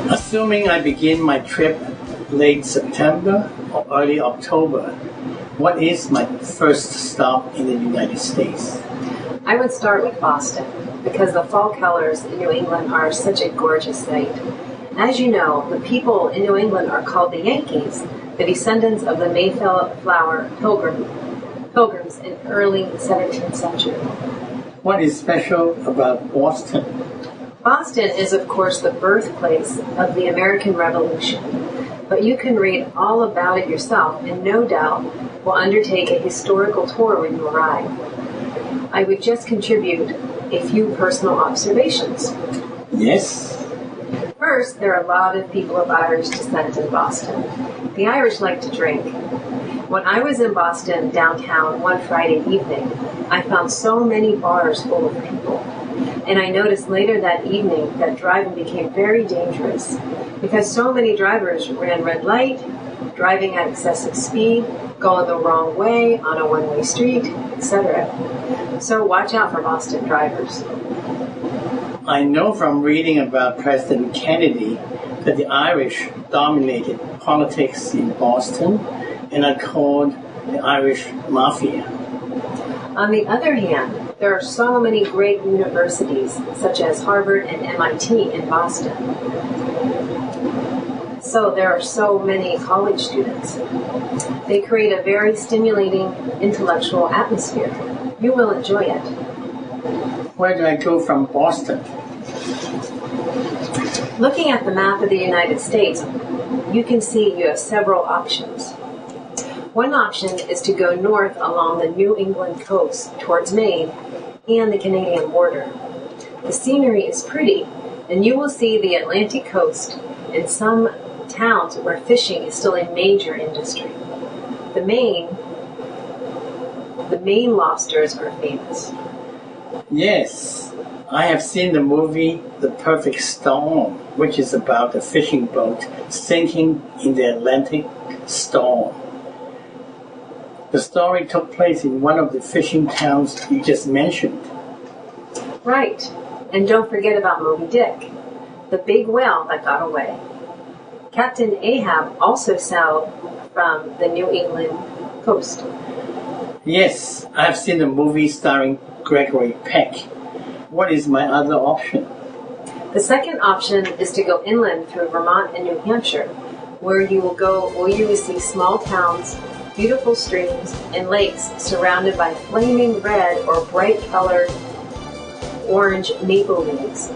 Assuming I begin my trip late September or early October, what is my first stop in the United States? I would start with Boston because the fall colors in New England are such a gorgeous sight. As you know, the people in New England are called the Yankees, the descendants of the Mayflower pilgrims in early 17th century. What is special about Boston? Boston is, of course, the birthplace of the American Revolution, but you can read all about it yourself and no doubt will undertake a historical tour when you arrive. I would just contribute a few personal observations. Yes? First, there are a lot of people of Irish descent in Boston. The Irish like to drink. When I was in Boston downtown one Friday evening, I found so many bars full of people. And I noticed later that evening that driving became very dangerous because so many drivers ran red light, driving at excessive speed, going the wrong way on a one-way street, etc. So watch out for Boston drivers. I know from reading about President Kennedy that the Irish dominated politics in Boston and are called the Irish Mafia. On the other hand, there are so many great universities, such as Harvard and MIT in Boston. So there are so many college students. They create a very stimulating intellectual atmosphere. You will enjoy it. Where do I go from Boston? Looking at the map of the United States, you can see you have several options. One option is to go north along the New England coast towards Maine and the Canadian border. The scenery is pretty, and you will see the Atlantic coast and some towns where fishing is still a major industry. The Maine lobsters are famous. Yes, I have seen the movie The Perfect Storm, which is about a fishing boat sinking in the Atlantic storm. The story took place in one of the fishing towns you just mentioned. Right, and don't forget about Moby Dick, the big whale that got away. Captain Ahab also sailed from the New England coast. Yes, I have seen the movie starring Gregory Peck. What is my other option? The second option is to go inland through Vermont and New Hampshire, where you will see small towns, beautiful streams, and lakes surrounded by flaming red or bright colored orange maple leaves.